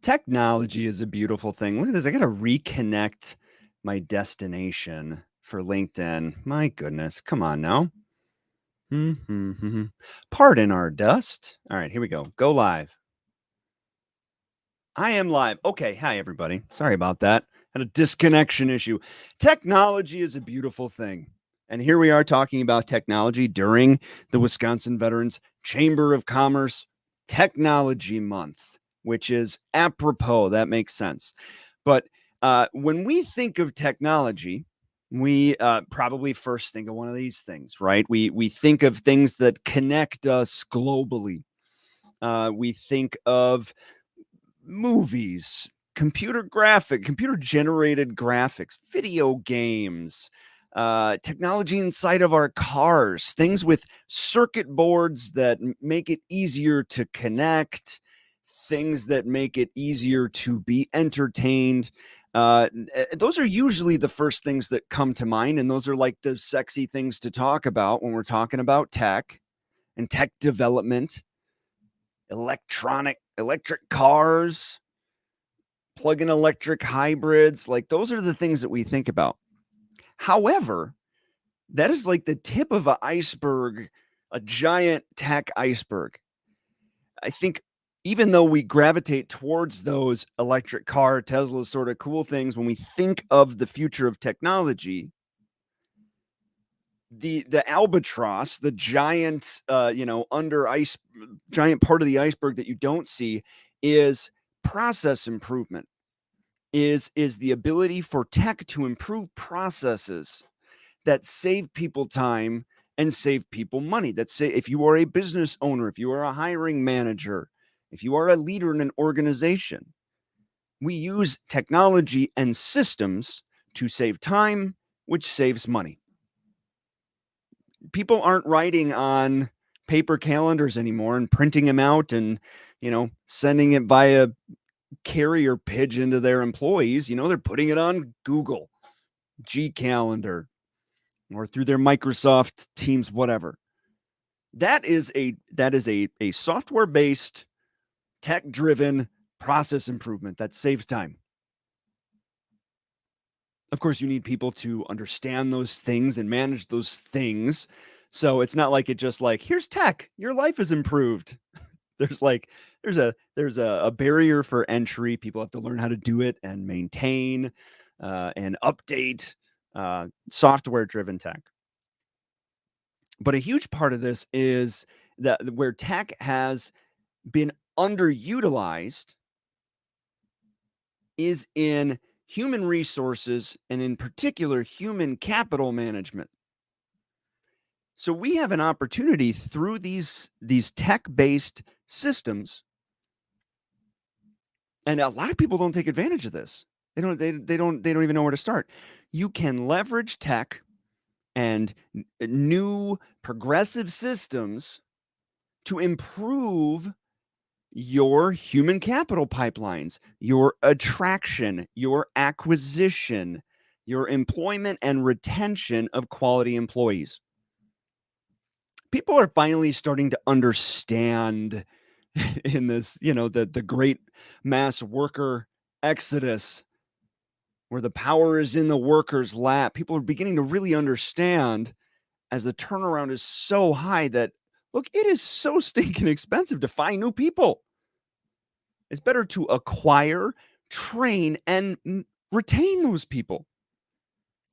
Technology is a beautiful thing. Look at this. I got to reconnect my destination for LinkedIn. My goodness. Come on now. Hmm. Pardon our dust. All right, here we go. Go live. I am live. Okay. Hi, everybody. Sorry about that. Had a disconnection issue. Technology is a beautiful thing. And here we are talking about technology during the Wisconsin Veterans Chamber of Commerce Technology Month, which is apropos. That makes sense. But when we think of technology, we probably first think of one of these things, right? We think of things that connect us globally. We think of movies, computer generated graphics, video games, technology inside of our cars, things with circuit boards that make it easier to connect, things that make it easier to be entertained. Those are usually the first things that come to mind, and those are like the sexy things to talk about when we're talking about tech and tech development, electric cars, plug-in electric hybrids, like those are the things that we think about. However, that is like the tip of an iceberg, a giant tech iceberg. I think even though we gravitate towards those electric car, Tesla sort of cool things, when we think of the future of technology, the albatross, the giant, under ice, giant part of the iceberg that you don't see is process improvement. Is the ability for tech to improve processes that save people time and save people money. That say, if you are a business owner, if you are a hiring manager, if you are a leader in an organization, we use technology and systems to save time, which saves money. People aren't writing on paper calendars anymore and printing them out and, sending it via carrier pigeon to their employees. They're putting it on Google, G Calendar, or through their Microsoft Teams, whatever. That is a software-based, tech-driven process improvement that saves time. Of course, you need people to understand those things and manage those things. So it's not like it just like, here's tech, your life is improved. There's like there's a barrier for entry. People have to learn how to do it and maintain and update software driven tech. But a huge part of this is that where tech has been underutilized is in human resources and in particular human capital management. So we have an opportunity through these tech-based systems, and a lot of people don't take advantage of this. They don't even know where to start. You can leverage tech and new progressive systems to improve your human capital pipelines, your attraction, your acquisition, your employment and retention of quality employees. People are finally starting to understand in this, the great mass worker exodus where the power is in the worker's lap. People are beginning to really understand as the turnaround is so high that, look, it is so stinking expensive to find new people. It's better to acquire, train, and retain those people.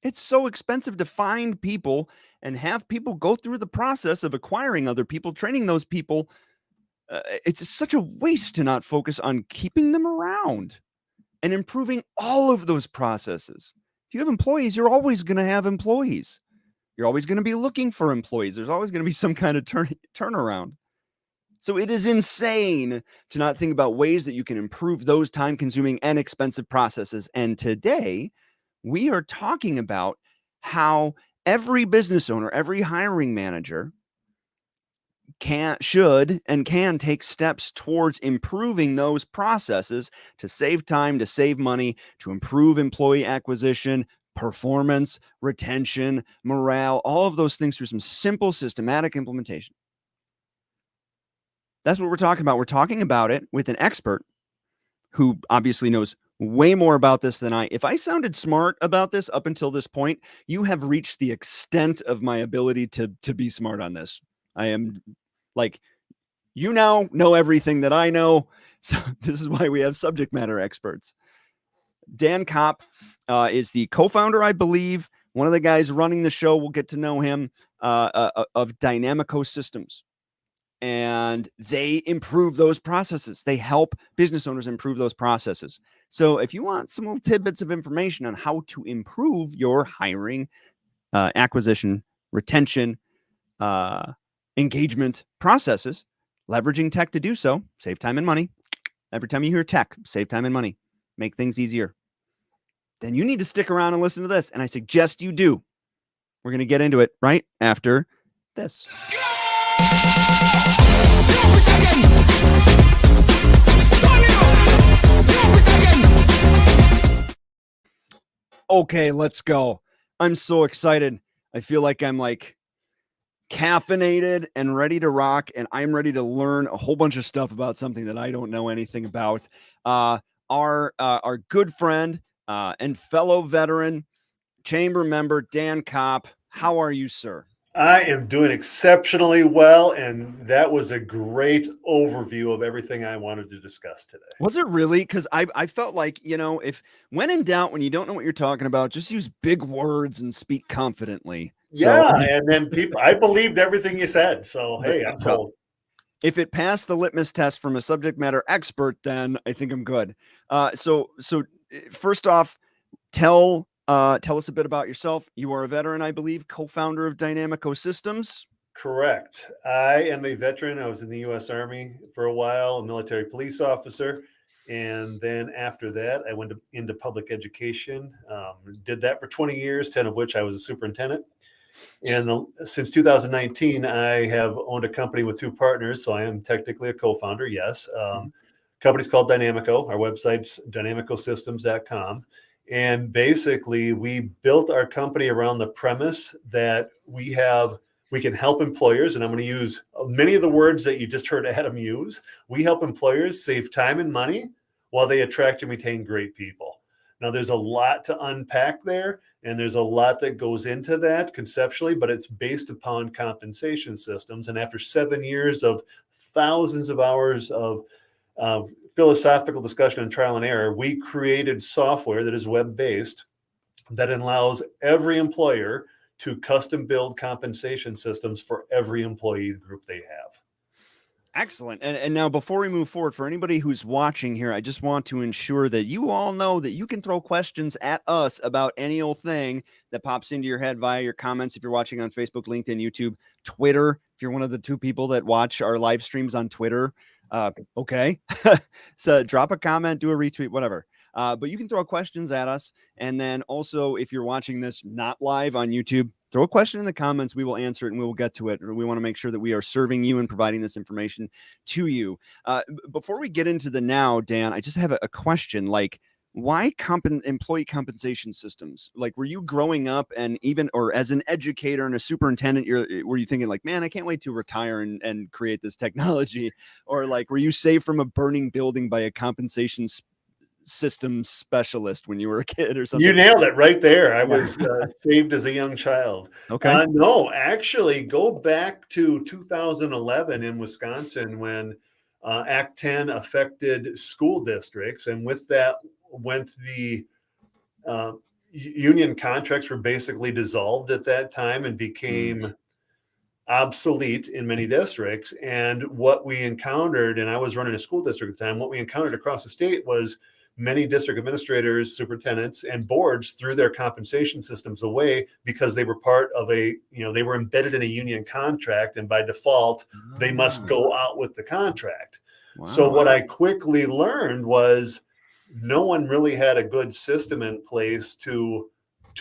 It's so expensive to find people and have people go through the process of acquiring other people, training those people. It's such a waste to not focus on keeping them around and improving all of those processes. If you have employees, you're always going to have employees. You're always going to be looking for employees. There's always going to be some kind of turnaround. So it is insane to not think about ways that you can improve those time-consuming and expensive processes. And today, we are talking about how every business owner, every hiring manager should and can take steps towards improving those processes to save time, to save money, to improve employee acquisition, performance, retention, morale, all of those things through some simple systematic implementation. That's what we're talking about. We're talking about it with an expert who obviously knows way more about this than I. If I sounded smart about this up until this point, you have reached the extent of my ability to be smart on this. I am like, you now know everything that I know. So this is why we have subject matter experts. Dan Kopp is the co-founder, I believe, one of the guys running the show. We'll get to know him of Dynamico Systems. And they improve those processes. They help business owners improve those processes. So if you want some little tidbits of information on how to improve your hiring, acquisition, retention, engagement processes, leveraging tech to do so, save time and money. Every time you hear tech, save time and money, make things easier. Then you need to stick around and listen to this. And I suggest you do. We're going to get into it right after this. Let's go! Okay, let's go. I'm so excited. I feel like I'm like caffeinated and ready to rock, and I'm ready to learn a whole bunch of stuff about something that I don't know anything about. Our good friend and fellow veteran, chamber member, Dan Kopp. How are you, sir? I am doing exceptionally well, and that was a great overview of everything I wanted to discuss today. Was it really? Because I felt like, if when in doubt, when you don't know what you're talking about, just use big words and speak confidently. Yeah, and then I believed everything you said. So, hey, I'm sold. If it passed the litmus test from a subject matter expert, then I think I'm good. So first off, tell us a bit about yourself. You are a veteran, I believe, co-founder of Dynamico Systems. Correct. I am a veteran. I was in the U.S. Army for a while, a military police officer. And then after that, I went into public education, did that for 20 years, 10 of which I was a superintendent. And since 2019, I have owned a company with two partners. So I am technically a co-founder, yes. Company's called Dynamico. Our website's dynamicosystems.com. And basically, we built our company around the premise that we can help employers, and I'm going to use many of the words that you just heard Adam use. We help employers save time and money while they attract and retain great people. Now, there's a lot to unpack there, and there's a lot that goes into that conceptually, but it's based upon compensation systems. And after 7 years of thousands of hours of philosophical discussion and trial and error, we created software that is web-based that allows every employer to custom build compensation systems for every employee group they have. Excellent. And now before we move forward, for anybody who's watching here, I just want to ensure that you all know that you can throw questions at us about any old thing that pops into your head via your comments. If you're watching on Facebook, LinkedIn, YouTube, Twitter, if you're one of the two people that watch our live streams on Twitter, okay. So drop a comment, do a retweet, whatever. But you can throw questions at us. And then also, if you're watching this not live on YouTube, throw a question in the comments. We will answer it and we will get to it. We want to make sure that we are serving you and providing this information to you. Before we get into the now, Dan, I just have a question. Like, why employee compensation systems? Like, were you growing up and or as an educator and a superintendent, were you thinking like, man, I can't wait to retire and create this technology? Or like, were you saved from a burning building by a compensation system specialist when you were a kid or something? You nailed it right there. I was saved as a young child. Okay. No, actually, go back to 2011 in Wisconsin when Act 10 affected school districts. And with that went the union contracts were basically dissolved at that time and became obsolete in many districts. And what we encountered, and I was running a school district at the time, what we encountered across the state was many district administrators, superintendents, and boards threw their compensation systems away because they were part of they were embedded in a union contract, and by default, they must go out with the contract. Wow. So what I quickly learned was no one really had a good system in place to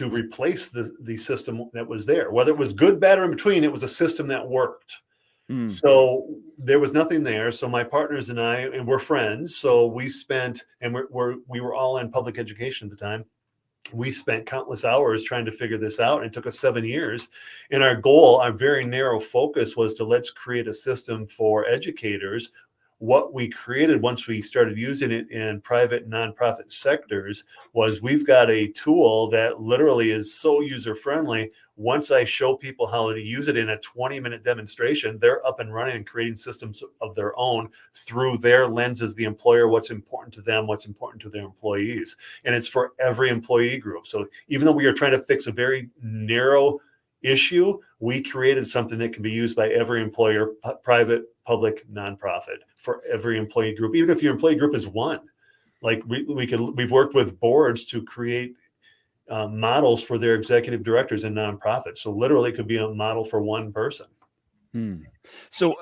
replace the system that was there. Whether it was good, bad, or in between, it was a system that worked. So there was nothing there. So my partners and I, and we're friends. So we spent, and we were all in public education at the time. We spent countless hours trying to figure this out. And it took us 7 years. And our goal, our very narrow focus was let's create a system for educators what we created once we started using it in private and nonprofit sectors was we've got a tool that literally is so user friendly. Once I show people how to use it in a 20-minute demonstration, they're up and running and creating systems of their own through their lenses, the employer, what's important to them, what's important to their employees. And it's for every employee group. So even though we are trying to fix a very narrow issue, we created something that can be used by every employer, private, public, nonprofit, for every employee group. Even if your employee group is one, like we've worked with boards to create models for their executive directors and nonprofits. So literally, it could be a model for one person. So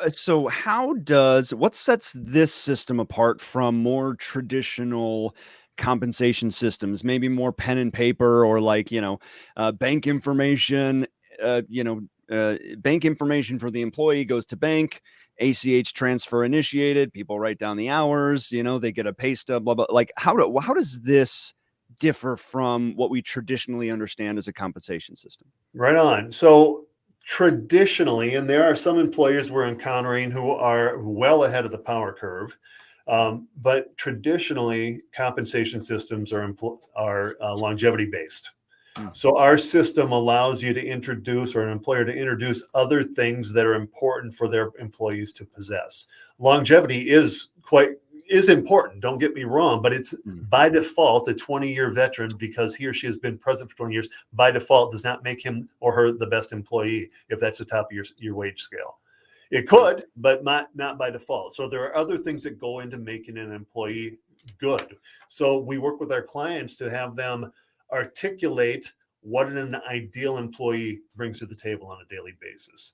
what sets this system apart from more traditional compensation systems, maybe more pen and paper, or like, bank information, bank information for the employee goes to bank, ACH transfer initiated, people write down the hours, they get a pay stub, blah, blah. Like how does this differ from what we traditionally understand as a compensation system? Right on. So traditionally, and there are some employers we're encountering who are well ahead of the power curve, but traditionally, compensation systems are longevity based. So our system allows you to introduce, or an employer to introduce, other things that are important for their employees to possess. Longevity is important, don't get me wrong, but it's by default a 20-year veteran, because he or she has been present for 20 years, by default does not make him or her the best employee if that's the top of your wage scale. It could, but not by default. So there are other things that go into making an employee good. So we work with our clients to have them articulate what an ideal employee brings to the table on a daily basis.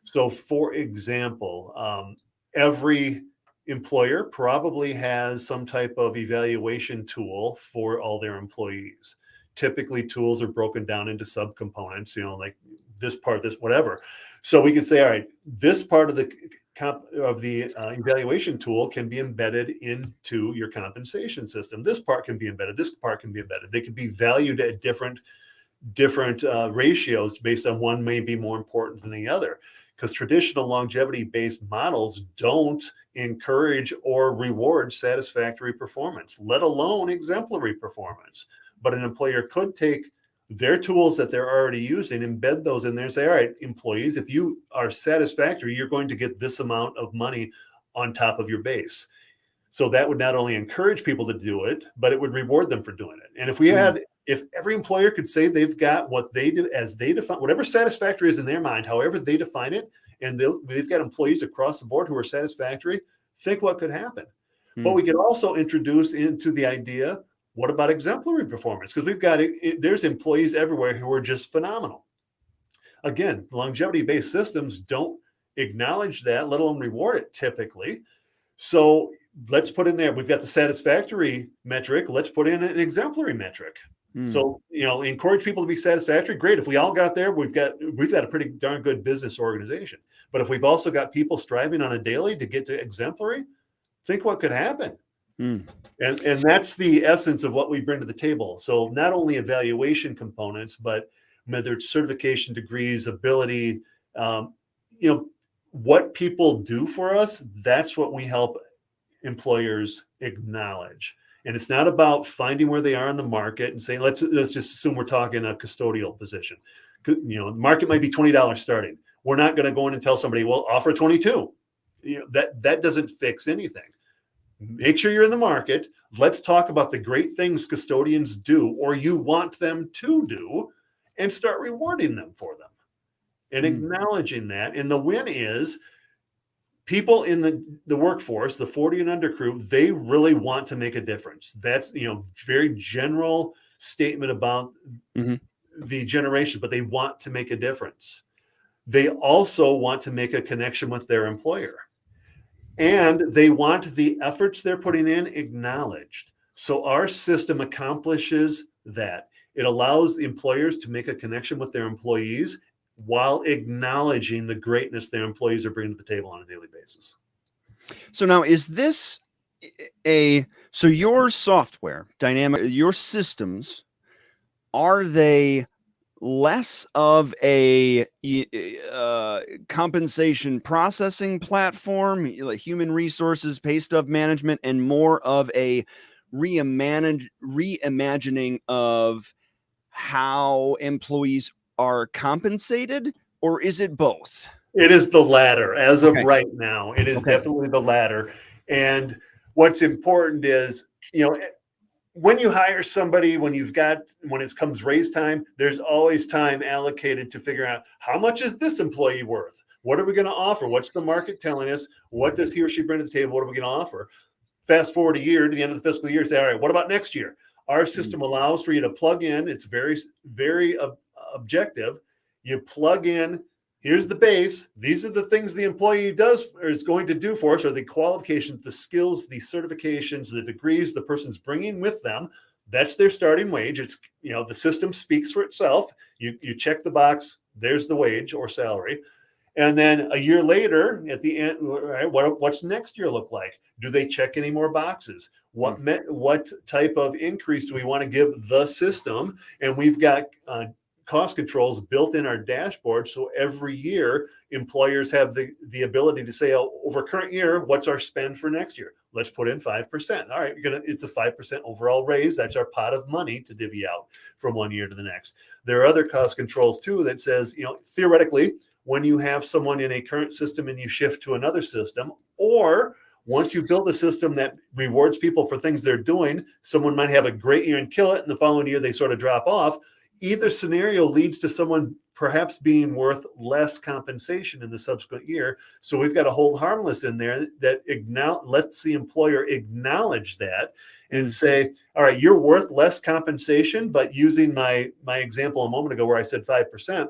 So for example, every employer probably has some type of evaluation tool for all their employees. Typically, tools are broken down into subcomponents, like this part, this, whatever. So we can say, all right, this part of the evaluation tool can be embedded into your compensation system. This part can be embedded. This part can be embedded. They can be valued at different ratios based on one may be more important than the other, because traditional longevity-based models don't encourage or reward satisfactory performance, let alone exemplary performance. But an employer could take their tools that they're already using, embed those in there and say, all right, employees, if you are satisfactory, you're going to get this amount of money on top of your base. So that would not only encourage people to do it, but it would reward them for doing it. And if every employer could say they've got what they did as they define, whatever satisfactory is in their mind, however they define it, and they've got employees across the board who are satisfactory, think what could happen. But we could also introduce into the idea, what about exemplary performance? Because there's employees everywhere who are just phenomenal. Again, longevity-based systems don't acknowledge that, let alone reward it typically. So let's put in there, we've got the satisfactory metric, let's put in an exemplary metric. So, encourage people to be satisfactory. Great. If we all got there, we've got a pretty darn good business organization. But if we've also got people striving on a daily to get to exemplary, think what could happen. And that's the essence of what we bring to the table. So not only evaluation components, but whether it's certification, degrees, ability, what people do for us, that's what we help employers acknowledge. And it's not about finding where they are in the market and saying, let's just assume we're talking a custodial position. The market might be $20 starting. We're not going to go in and tell somebody, well, offer 22. That doesn't fix anything. Make sure you're in the market. Let's talk about the great things custodians do, or you want them to do, and start rewarding them for them and acknowledging that. And the win is people in the workforce, the 40 and under crew, they really want to make a difference. That's, very general statement about the generation, but they want to make a difference. They also want to make a connection with their employer. And they want the efforts they're putting in acknowledged. So our system accomplishes that. It allows the employers to make a connection with their employees while acknowledging the greatness their employees are bringing to the table on a daily basis. So now, is this so your software, your systems, are they less of a compensation processing platform, like human resources, pay stub management, and more of a reimagining of how employees are compensated, or is it both? It is the latter. As of Okay. right now, it is Okay. definitely the latter. And what's important is, you know, when you hire somebody, when it comes raise time, there's always time allocated to figure out how much is this employee worth? What are we going to offer? What's the market telling us? What does he or she bring to the table? What are we going to offer? Fast forward a year to the end of the fiscal year, say, all right, what about next year? Our system allows for you to plug in. It's very, very objective. You plug in, here's the base. These are the things the employee does or is going to do for us, or the qualifications, the skills, the certifications, the degrees the person's bringing with them. That's their starting wage. It's, you know, the system speaks for itself. You check the box, there's the wage or salary. And then a year later, at the end, right, what's next year look like? Do they check any more boxes? What type of increase do we want to give the system? And we've got cost controls built in our dashboard, so every year employers have the ability to say, oh, over current year, what's our spend for next year? Let's put in 5%. All right, it's a 5% overall raise. That's our pot of money to divvy out from one year to the next. There are other cost controls too that says, you know, theoretically, when you have someone in a current system and you shift to another system, or once you build a system that rewards people for things they're doing, someone might have a great year and kill it, and the following year they sort of drop off. Either scenario leads to someone perhaps being worth less compensation in the subsequent year. So we've got a hold harmless in there that lets the employer acknowledge that and say, all right, you're worth less compensation, but using my example a moment ago where I said 5%,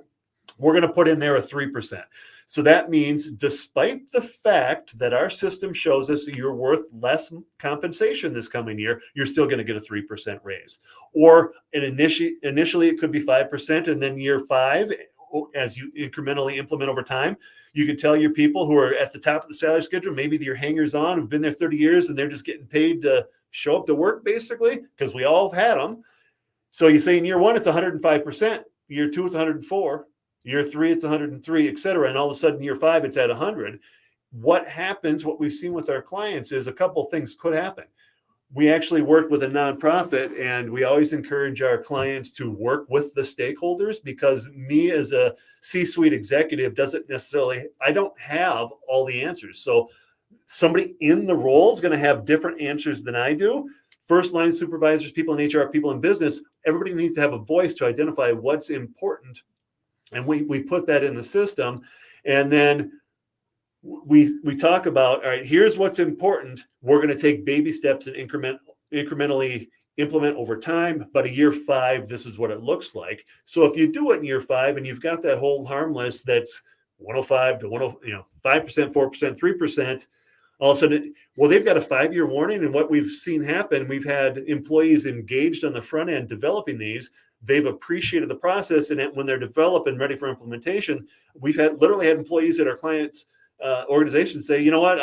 we're going to put in there a 3%. So that means despite the fact that our system shows us that you're worth less compensation this coming year, you're still going to get a 3% raise. Or initially it could be 5%, and then year 5, as you incrementally implement over time, you can tell your people who are at the top of the salary schedule, maybe your hangers on who've been there 30 years and they're just getting paid to show up to work, basically, because we all have had them. So you say in year 1, it's 105%. Year 2, it's 104. Year 3, it's 103, et cetera. And all of a sudden, year 5, it's at 100. What happens, what we've seen with our clients is a couple of things could happen. We actually work with a nonprofit, and we always encourage our clients to work with the stakeholders, because me as a C-suite executive I don't have all the answers. So somebody in the role is going to have different answers than I do. First line supervisors, people in HR, people in business, everybody needs to have a voice to identify what's important. And we put that in the system, and then we talk about, all right, here's what's important. We're going to take baby steps and incrementally implement over time. But a year 5, this is what it looks like. So if you do it in year 5 and you've got that hold harmless that's 105 to 5%, 4%, 3%, all of a sudden, well, they've got a 5-year warning. And what we've seen happen, we've had employees engaged on the front end developing these. They've appreciated the process, and when they're developed and ready for implementation, we've literally had employees at our clients' organizations say, you know what,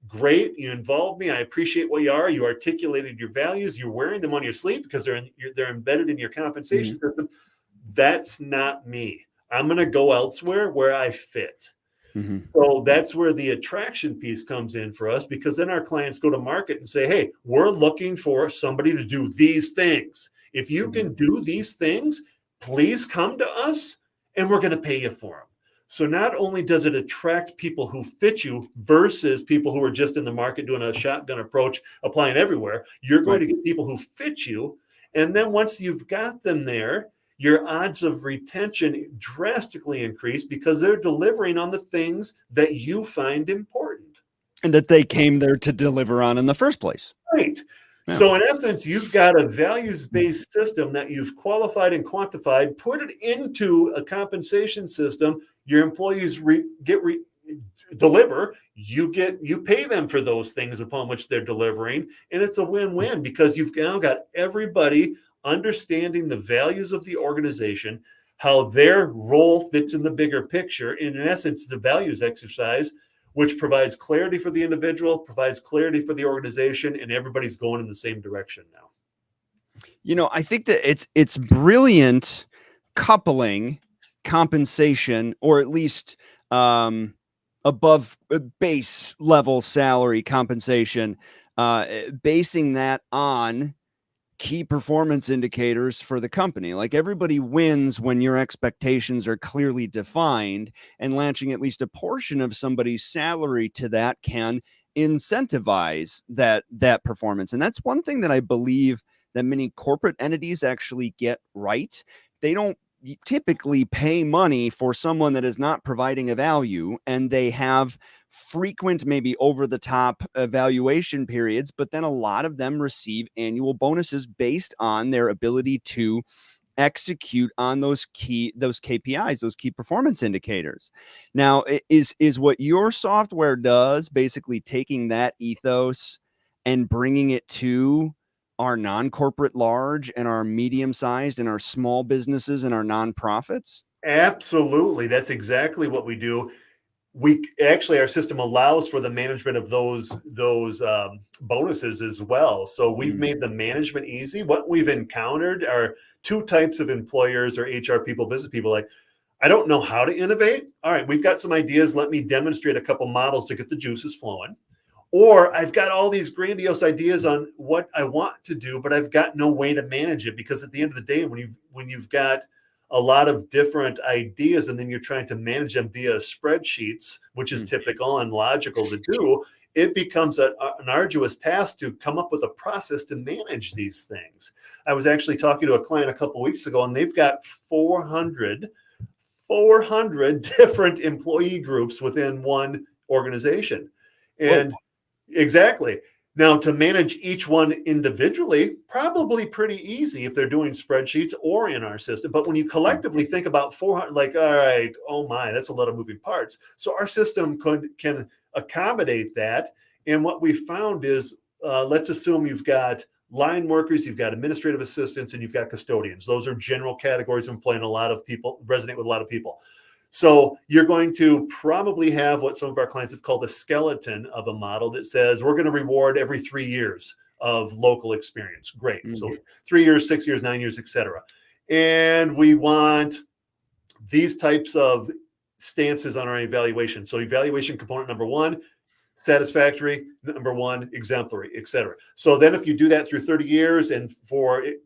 great, you involved me. I appreciate what you are. You articulated your values. You're wearing them on your sleeve because they're embedded in your compensation system. That's not me. I'm going to go elsewhere where I fit. So that's where the attraction piece comes in for us, because then our clients go to market and say, hey, we're looking for somebody to do these things. If you can do these things, please come to us and we're going to pay you for them. So not only does it attract people who fit you versus people who are just in the market doing a shotgun approach, applying everywhere, you're going to get people who fit you. And then once you've got them there, your odds of retention drastically increase because they're delivering on the things that you find important. And that they came there to deliver on in the first place. Right. Yeah. So in essence, you've got a values-based system that you've qualified and quantified, put it into a compensation system. Your employees deliver, you pay them for those things upon which they're delivering. And it's a win-win because you've now got everybody understanding the values of the organization, how their role fits in the bigger picture. And in essence, the values exercise, which provides clarity for the individual, provides clarity for the organization, and everybody's going in the same direction now. You know, I think that it's brilliant coupling compensation, or at least above base level salary compensation, basing that on key performance indicators for the company. Like, everybody wins when your expectations are clearly defined, and latching at least a portion of somebody's salary to that can incentivize that performance. And that's one thing that I believe that many corporate entities actually get right. They don't typically pay money for someone that is not providing a value, and they have frequent, maybe over the top evaluation periods, but then a lot of them receive annual bonuses based on their ability to execute on those KPIs, those key performance indicators. Now, is what your software does basically taking that ethos and bringing it to our non-corporate large and our medium-sized and our small businesses and our nonprofits? Absolutely. That's exactly what we do. We actually, our system allows for the management of those bonuses as well. So we've made the management easy. What we've encountered are two types of employers or HR people, business people. Like, I don't know how to innovate. All right, we've got some ideas. Let me demonstrate a couple models to get the juices flowing. Or I've got all these grandiose ideas on what I want to do, but I've got no way to manage it, because at the end of the day, when you've got a lot of different ideas and then you're trying to manage them via spreadsheets, which is typical and logical to do, it becomes an arduous task to come up with a process to manage these things. I was actually talking to a client a couple of weeks ago, and they've got 400 different employee groups within one organization. And exactly. Now, to manage each one individually, probably pretty easy if they're doing spreadsheets or in our system. But when you collectively think about 400, like, all right, oh my, that's a lot of moving parts. So our system can accommodate that. And what we found is, let's assume you've got line workers, you've got administrative assistants, and you've got custodians. Those are general categories employing a lot of people, resonate with a lot of people. So you're going to probably have what some of our clients have called a skeleton of a model that says we're going to reward every 3 years of local experience. Great. So 3 years, 6 years, 9 years, etc. And we want these types of stances on our evaluation. So evaluation component number 1, satisfactory, number 1, exemplary, etc. So then if you do that through 30 years and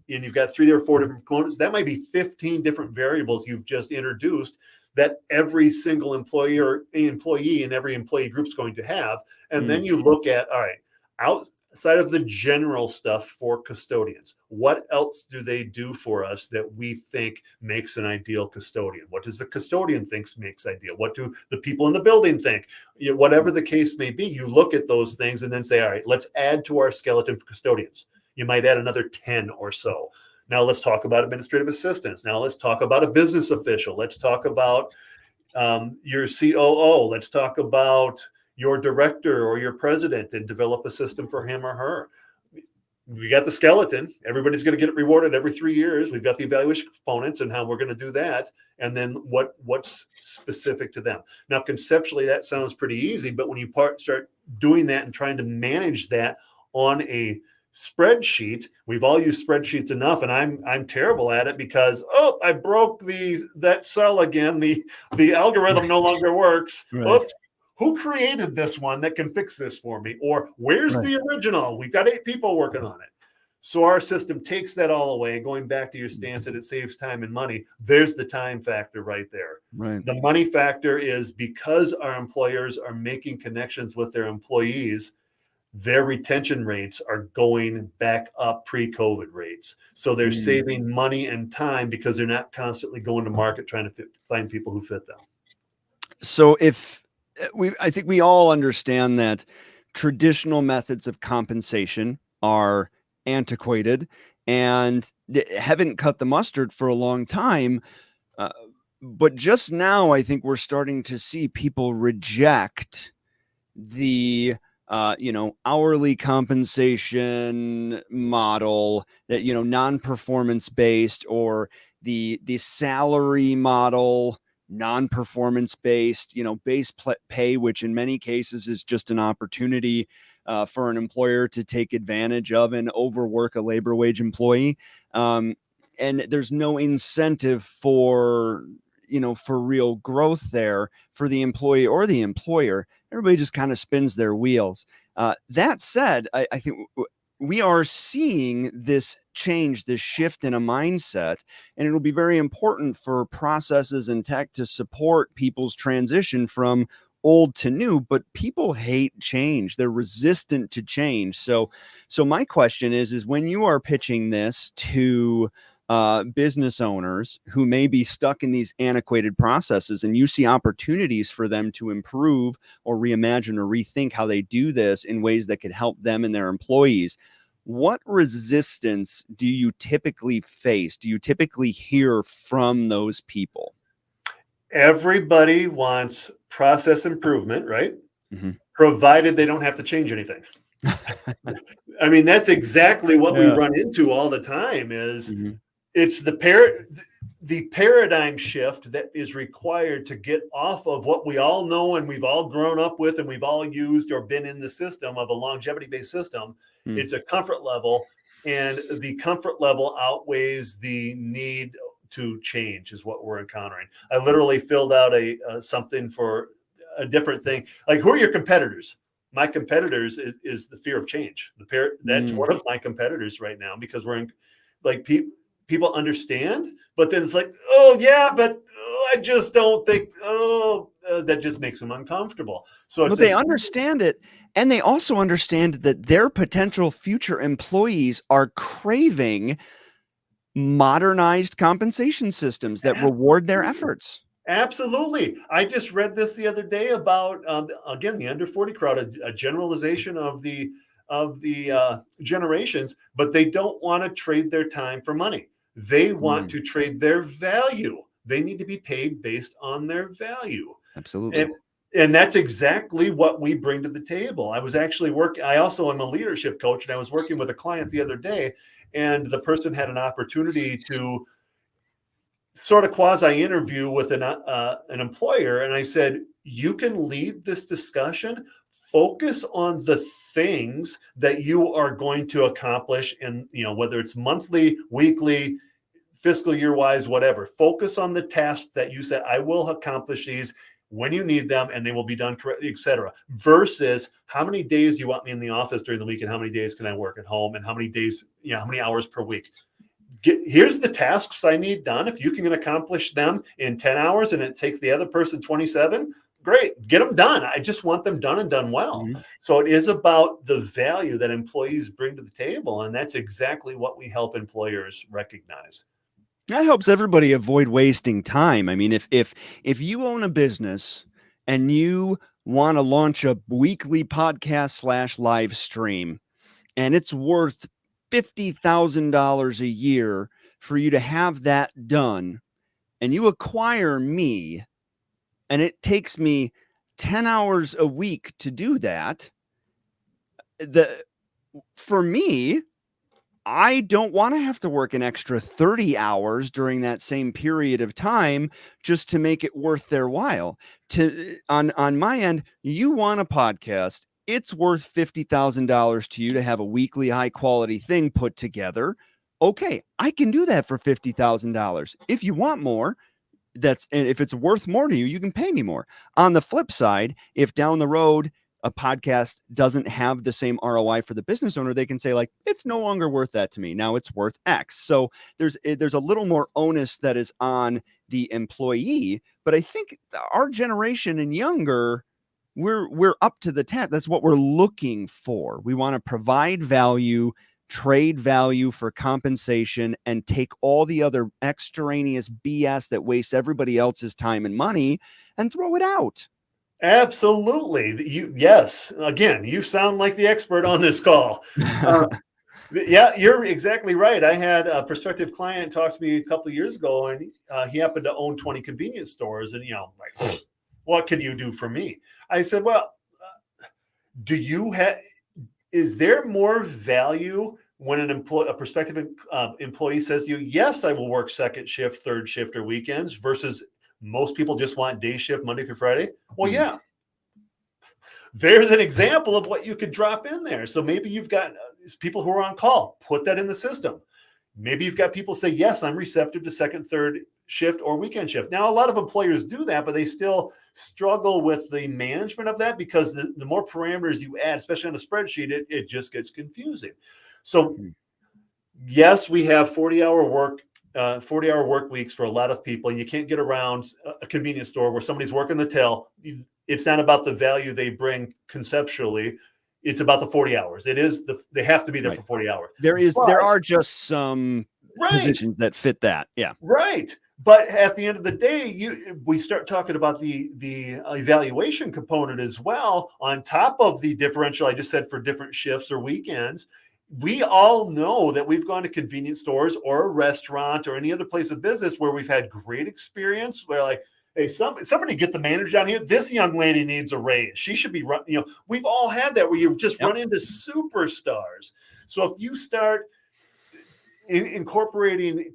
you've got 3 or 4 different components, that might be 15 different variables you've just introduced that every single employee in every employee group is going to have. And then you look at, all right, outside of the general stuff for custodians, what else do they do for us that we think makes an ideal custodian? What does the custodian think makes ideal? What do the people in the building think? Whatever the case may be, you look at those things and then say, all right, let's add to our skeleton for custodians. You might add another 10 or so. Now let's talk about administrative assistants. Now let's talk about a business official. Let's talk about your COO. Let's talk about your director or your president and develop a system for him or her. We got the skeleton. Everybody's going to get it rewarded every 3 years. We've got the evaluation components and how we're going to do that. And then what's specific to them. Now, conceptually, that sounds pretty easy, but when you start doing that and trying to manage that on a spreadsheet, we've all used spreadsheets enough, and I'm terrible at it because I broke that cell again. The algorithm no longer works. Right. Oops. Who created this one that can fix this for me? Or where's the original? We've got 8 people working on it. So our system takes that all away. Going back to your stance that it saves time and money, there's the time factor right there. Right. The money factor is because our employers are making connections with their employees, their retention rates are going back up pre-COVID rates. So they're saving money and time because they're not constantly going to market trying to find people who fit them. So I think we all understand that traditional methods of compensation are antiquated and haven't cut the mustard for a long time. But just now, I think we're starting to see people reject the hourly compensation model, that, non-performance based, or the salary model, non-performance based, base pay, which in many cases is just an opportunity for an employer to take advantage of and overwork a labor wage employee. and there's no incentive for for real growth there for the employee or the employer. Everybody just kind of spins their wheels. That said, I think we are seeing this change, this shift in a mindset, and it'll be very important for processes and tech to support people's transition from old to new. But people hate change; they're resistant to change. So my question is when you are pitching this to business owners who may be stuck in these antiquated processes, and you see opportunities for them to improve or reimagine or rethink how they do this in ways that could help them and their employees, what resistance do you typically face? Do you typically hear from those people? Everybody wants process improvement, right? Mhm. Provided they don't have to change anything. I mean, that's exactly what we Yeah. run into all the time is Mhm. it's the paradigm shift that is required to get off of what we all know and we've all grown up with and we've all used or been in the system of a longevity-based system. Mm. It's a comfort level, and the comfort level outweighs the need to change is what we're encountering. I literally filled out something for a different thing. Like, who are your competitors? My competitors is the fear of change. That's one of my competitors right now, because we're in, like, people understand, but then it's like, oh yeah, but I just don't think, that just makes them uncomfortable. So But it's they understand it, and they also understand that their potential future employees are craving modernized compensation systems that reward their efforts. Absolutely. I just read this the other day about again, the under 40 crowd, a generalization of the generations, but they don't want to trade their time for money. They want Mm, to trade their value. They need to be paid based on their value. absolutely. And that's exactly what we bring to the table. I also am a leadership coach, and I was working with a client the other day, and the person had an opportunity to sort of quasi interview with an employer, and I said, you can lead this discussion. Focus on the things that you are going to accomplish, and whether it's monthly, weekly, fiscal year wise, whatever. Focus on the tasks that you said, I will accomplish these when you need them, and they will be done correctly, etc. Versus how many days you want me in the office during the week, and how many days can I work at home, and how many days, how many hours per week. Here's the tasks I need done. If you can accomplish them in 10 hours and it takes the other person 27, great, get them done. I just want them done and done well. Mhm. So it is about the value that employees bring to the table. And that's exactly what we help employers recognize. That helps everybody avoid wasting time. I mean, if you own a business and you want to launch a weekly podcast slash live stream, and it's worth $50,000 a year for you to have that done, and you acquire me, and it takes me 10 hours a week to do that, for me, I don't want to have to work an extra 30 hours during that same period of time just to make it worth their while. On my end, you want a podcast, it's worth $50,000 to you to have a weekly high quality thing put together. Okay, I can do that for $50,000. If you want more, and if it's worth more to you, you can pay me more. On the flip side, if down the road a podcast doesn't have the same ROI for the business owner, they can say, like, it's no longer worth that to me. Now it's worth X. So there's a little more onus that is on the employee. But I think our generation and younger, we're up to the task. That's what we're looking for. We want to provide value, trade value for compensation, and take all the other extraneous BS that wastes everybody else's time and money and throw it out. Absolutely. Yes. Again, you sound like the expert on this call. Uh, yeah, you're exactly right. I had a prospective client talk to me a couple of years ago, and he happened to own 20 convenience stores. And, like, what can you do for me? I said, well, is there more value when a prospective employee says to you, yes, I will work second shift, third shift, or weekends, versus most people just want day shift Monday through Friday? Well, yeah, there's an example of what you could drop in there. So maybe you've got people who are on call, put that in the system. maybe you've got people say, yes, I'm receptive to second, third shift or weekend shift. Now, a lot of employers do that, but they still struggle with the management of that because the more parameters you add, especially on a spreadsheet, it just gets confusing. So yes, we have 40-hour work weeks for a lot of people. You can't get around a convenience store where somebody's working the till. It's not about the value they bring conceptually. It's about the 40 hours. They have to be there for 40 hours. There are just some positions that fit that. Yeah. Right. But at the end of the day, we start talking about the evaluation component as well, on top of the differential I just said for different shifts or weekends. We all know that we've gone to convenience stores or a restaurant or any other place of business where we've had great experience. Where like, hey, somebody get the manager down here. This young lady needs a raise. She should be run. We've all had that where you just run into superstars. So if you start incorporating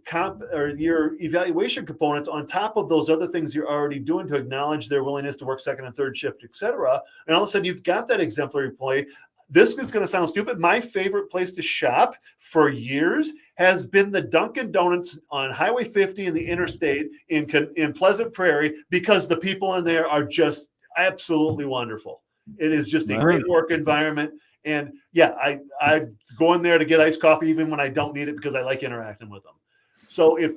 your evaluation components on top of those other things you're already doing to acknowledge their willingness to work second and third shift, et cetera, and all of a sudden you've got that exemplary employee. This is going to sound stupid. My favorite place to shop for years has been the Dunkin' Donuts on Highway 50 in the interstate in Pleasant Prairie, because the people in there are just absolutely wonderful. It is just a great work environment. And yeah, I go in there to get iced coffee even when I don't need it, because I like interacting with them. So if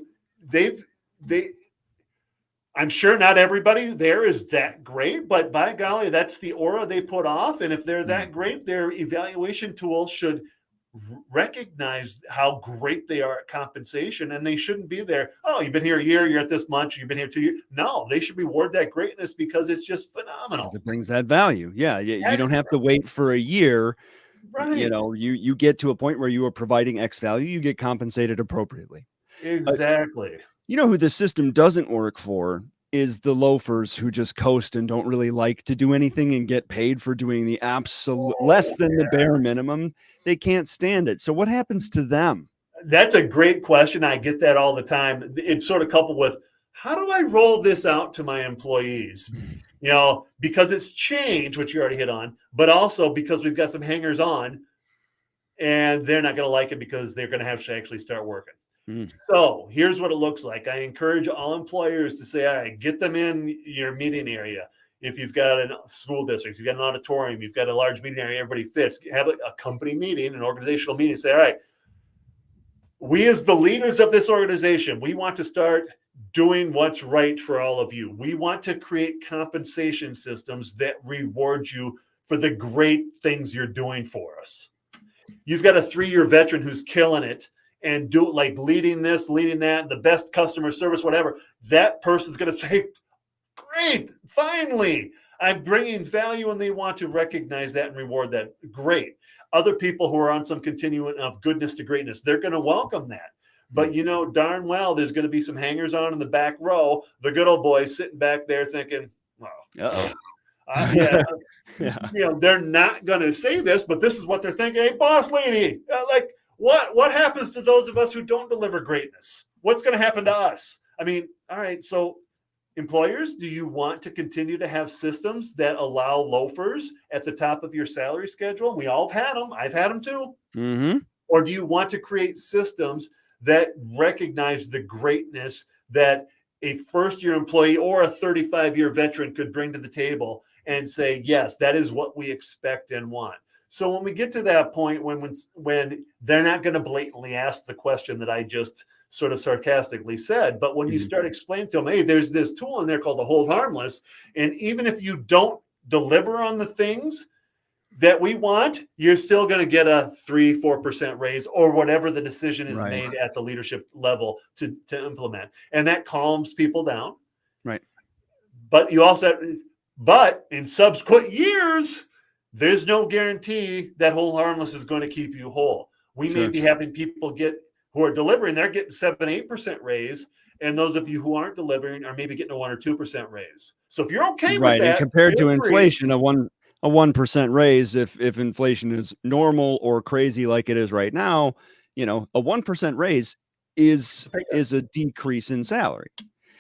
I'm sure not everybody there is that great, but by golly, that's the aura they put off. And if they're that great, their evaluation tool should recognize how great they are at compensation, and they shouldn't be there. Oh, you've been here a year, you're at this much, you've been here 2 years. No, they should reward that greatness because it's just phenomenal. It brings that value. Yeah. You don't have to wait for a year. Right. You get to a point where you are providing X value, you get compensated appropriately. Exactly. Who the system doesn't work for is the loafers who just coast and don't really like to do anything and get paid for doing the absolute less than the bare minimum. They can't stand it. So what happens to them? That's a great question. I get that all the time. It's sort of coupled with, how do I roll this out to my employees? Because it's change, which you already hit on, but also because we've got some hangers on and they're not going to like it because they're going to have to actually start working. So here's what it looks like. I encourage all employers to say, all right, get them in your meeting area. If you've got a school district, you've got an auditorium, you've got a large meeting area, everybody fits, have a company meeting, an organizational meeting, say, all right, we as the leaders of this organization, we want to start doing what's right for all of you. We want to create compensation systems that reward you for the great things you're doing for us. You've got a 3-year veteran who's killing it and leading this, leading that, the best customer service, whatever. That person's going to say, great, finally, I'm bringing value, and they want to recognize that and reward that. Great. Other people who are on some continuum of goodness to greatness, they're going to welcome that. But darn well, there's going to be some hangers on in the back row, the good old boys sitting back there thinking, well, they're not going to say this, but this is what they're thinking. Hey, boss lady, what happens to those of us who don't deliver greatness? What's going to happen to us? I mean, all right, so employers, do you want to continue to have systems that allow loafers at the top of your salary schedule? We all have had them. I've had them too. Mm-hmm. Or do you want to create systems that recognize the greatness that a first-year employee or a 35-year veteran could bring to the table and say, yes, that is what we expect and want? So when we get to that point, when they're not going to blatantly ask the question that I just sort of sarcastically said, but when you start explaining to them, hey, there's this tool in there called the Hold Harmless, and even if you don't deliver on the things that we want, you're still going to get a 3-4% raise or whatever the decision is made at the leadership level to implement. And that calms people down. Right. But in subsequent years, there's no guarantee that Hold Harmless is going to keep you whole. We may be having people who are delivering, they're getting 7-8% raise. And those of you who aren't delivering are maybe getting a 1 or 2% raise. So if you're okay with that, and compared to inflation, a 1% raise, if inflation is normal or crazy like it is right now, a 1% raise is a decrease in salary.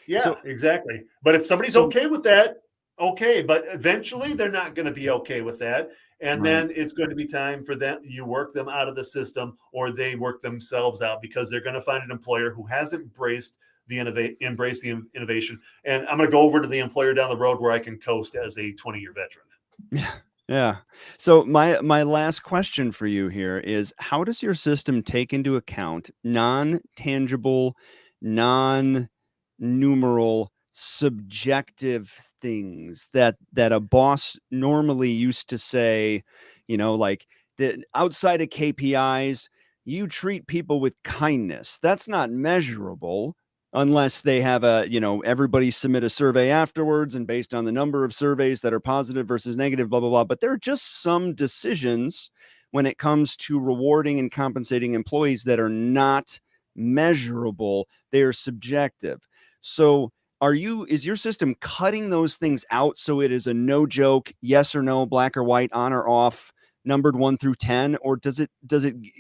Yeah, exactly. But if somebody's okay with that, okay. But eventually they're not going to be okay with that. And Right. then it's going to be time for them, you work them out of the system or they work themselves out, because they're going to find an employer who has embraced embrace the innovation. And I'm going to go over to the employer down the road where I can coast as a 20-year veteran. Yeah. Yeah. So my last question for you here is, how does your system take into account non-tangible, non-numeral, subjective things that a boss normally used to say, like the outside of KPIs, you treat people with kindness. That's not measurable unless they have everybody submit a survey afterwards, and based on the number of surveys that are positive versus negative, blah blah blah. But there are just some decisions when it comes to rewarding and compensating employees that are not measurable. They are subjective. So is your system cutting those things out so it is a no joke, yes or no, black or white, on or off, numbered 1 through 10, or does it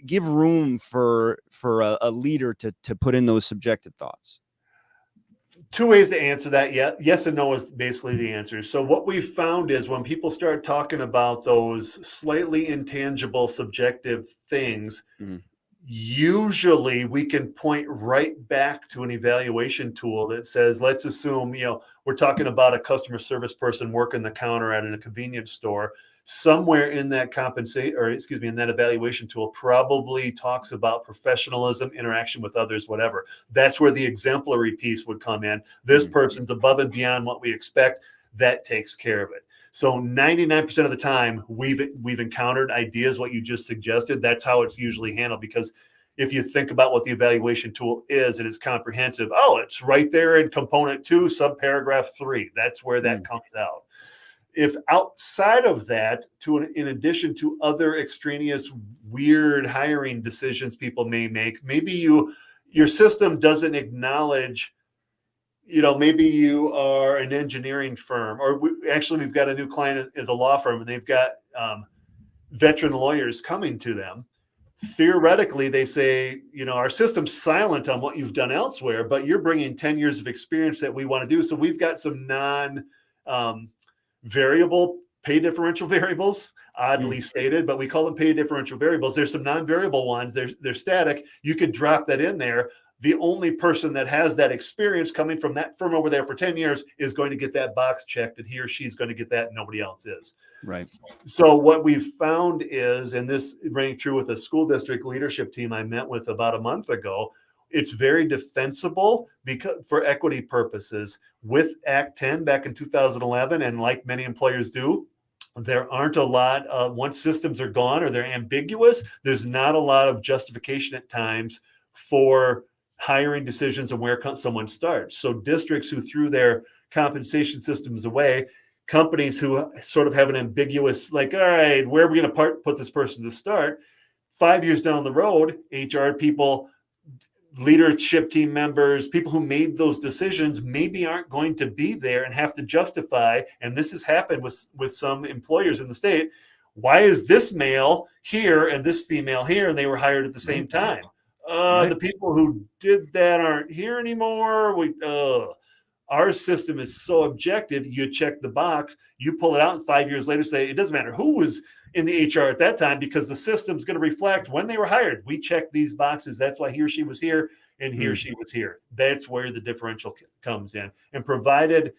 give room for a leader to put in those subjective thoughts? Two ways to answer that. Yeah, yes and no is basically the answer. So what we've found is when people start talking about those slightly intangible subjective things, Mhm. usually we can point right back to an evaluation tool that says, let's assume, we're talking about a customer service person working the counter at a convenience store. Somewhere in that in that evaluation tool probably talks about professionalism, interaction with others, whatever. That's where the exemplary piece would come in. This person's above and beyond what we expect. That takes care of it. So 99% of the time we've encountered ideas, what you just suggested. That's how it's usually handled, because if you think about what the evaluation tool is and it's comprehensive, it's right there in component 2, subparagraph 3. That's where that comes out. If outside of that, in addition to other extraneous weird hiring decisions people may make, maybe your system doesn't acknowledge, maybe you are an engineering firm, or we've got a new client as a law firm, and they've got veteran lawyers coming to them. Theoretically, they say, our system's silent on what you've done elsewhere, but you're bringing 10 years of experience that we want to do. So we've got some variable pay differential variables, oddly stated, but we call them pay differential variables. There's some non-variable ones. They're static. You could drop that in there. The only person that has that experience coming from that firm over there for 10 years is going to get that box checked, and he or she's going to get that, and nobody else is. Right. So what we've found is, and this rang true with a school district leadership team I met with about a month ago, it's very defensible because for equity purposes. With Act 10 back in 2011, and like many employers do, there aren't a lot of, once systems are gone or they're ambiguous, there's not a lot of justification at times for hiring decisions and where someone starts. So districts who threw their compensation systems away, companies who sort of have an ambiguous, like, all right, where are we going to put this person to start? 5 years down the road, HR people, leadership team members, people who made those decisions maybe aren't going to be there and have to justify. And this has happened with some employers in the state. Why is this male here and this female here, and they were hired at the same time? The people who did that aren't here anymore. Our system is so objective. You check the box, you pull it out, and 5 years later say, it doesn't matter who was in the HR at that time, because the system's going to reflect when they were hired. We checked these boxes. That's why he or she was here and he or she was here. That's where the differential comes in. And provided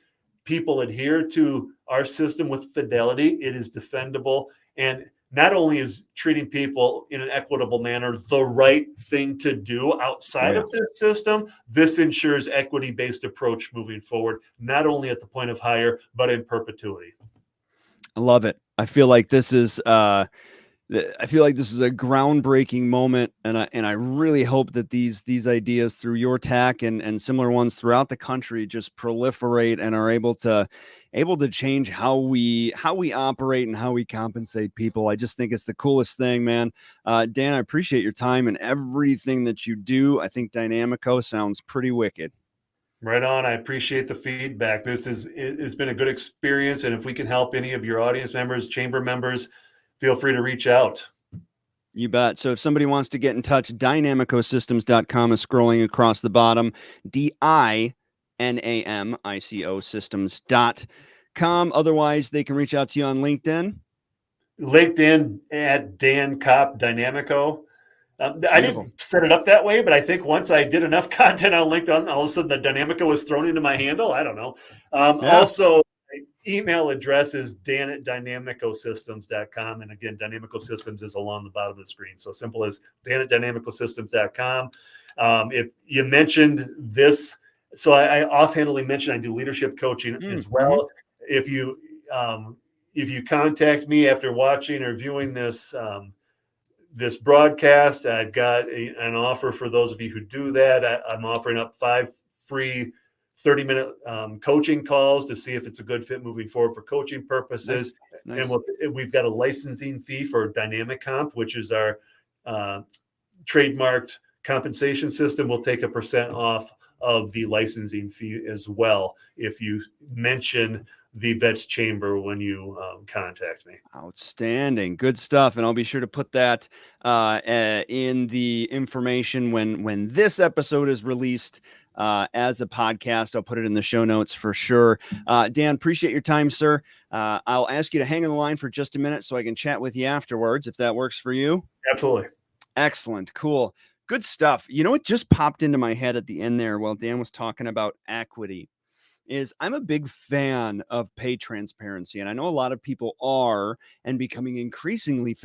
people adhere to our system with fidelity, it is defendable. And not only is treating people in an equitable manner the right thing to do outside of this system, this ensures equity-based approach moving forward, not only at the point of hire, but in perpetuity. I love it. I feel like this is a groundbreaking moment, and I really hope that these ideas through your TAC and similar ones throughout the country just proliferate and are able to change how we operate and how we compensate people. I just think it's the coolest thing, man. Dan, I appreciate your time and everything that you do. I think Dynamico sounds pretty wicked. Right on. I appreciate the feedback. It's been a good experience. And if we can help any of your audience members, chamber members, feel free to reach out. You bet. So if somebody wants to get in touch, dynamicosystems.com is scrolling across the bottom. DINAMICO systems.com. Otherwise, they can reach out to you on LinkedIn. LinkedIn at Dan Kopp Dynamico. I Beautiful. didn't set it up that way, but I think once I did enough content on LinkedIn, all of a sudden the Dynamico was thrown into my handle. I don't know. Yeah. Also, my email address is dan@dynamicosystems.com. And again, Dynamico Systems is along the bottom of the screen. So simple as dan@dynamicosystems.com. If you mentioned this, so I offhandedly mentioned I do leadership coaching as well. If you contact me after watching or viewing this broadcast, I've got an offer for those of you who do that. I'm offering up 5 free 30-minute coaching calls to see if it's a good fit moving forward for coaching purposes. Nice. And we've got a licensing fee for Dynamic Comp, which is our trademarked compensation system. We'll take a % off of the licensing fee as well if you mention the Vets Chamber when you contact me. Outstanding. Good stuff. And I'll be sure to put that in the information when this episode is released as a podcast. I'll put it in the show notes for sure. Dan, appreciate your time, sir. I'll ask you to hang on the line for just a minute so I can chat with you afterwards, if that works for you. Absolutely. Excellent. Cool. Good stuff. You know what just popped into my head at the end there while Dan was talking about equity is I'm a big fan of pay transparency, and I know a lot of people are, and becoming increasingly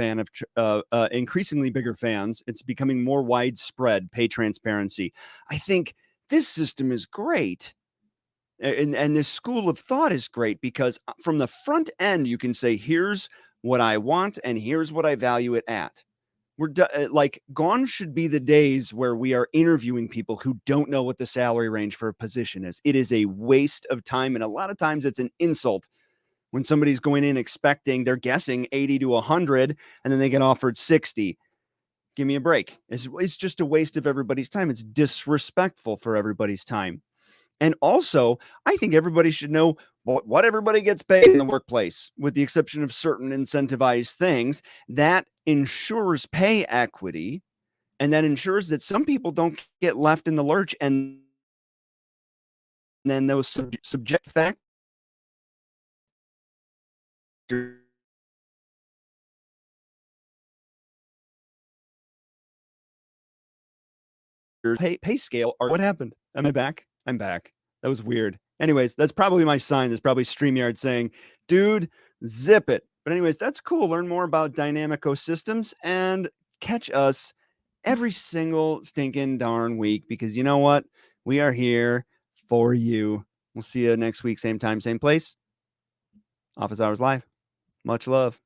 increasingly bigger fans. It's becoming more widespread pay transparency. I think this system is great, and this school of thought is great because from the front end you can say, here's what I want and here's what I value it at. Like gone should be the days where we are interviewing people who don't know what the salary range for a position is. It is a waste of time. And a lot of times it's an insult when somebody's going in expecting they're guessing 80 to 100 and then they get offered 60. Give me a break. It's just a waste of everybody's time. It's disrespectful for everybody's time. And also, I think everybody should know what everybody gets paid in the workplace, with the exception of certain incentivized things. That ensures pay equity, and that ensures that some people don't get left in the lurch. And then those subject factors pay scale are what happened. Am I back? I'm back. That was weird. Anyways, that's probably my sign. That's probably StreamYard saying, dude, zip it. But anyways, that's cool. Learn more about Dynamico Systems and catch us every single stinking darn week, because you know what? We are here for you. We'll see you next week, same time, same place. Office Hours Live. Much love.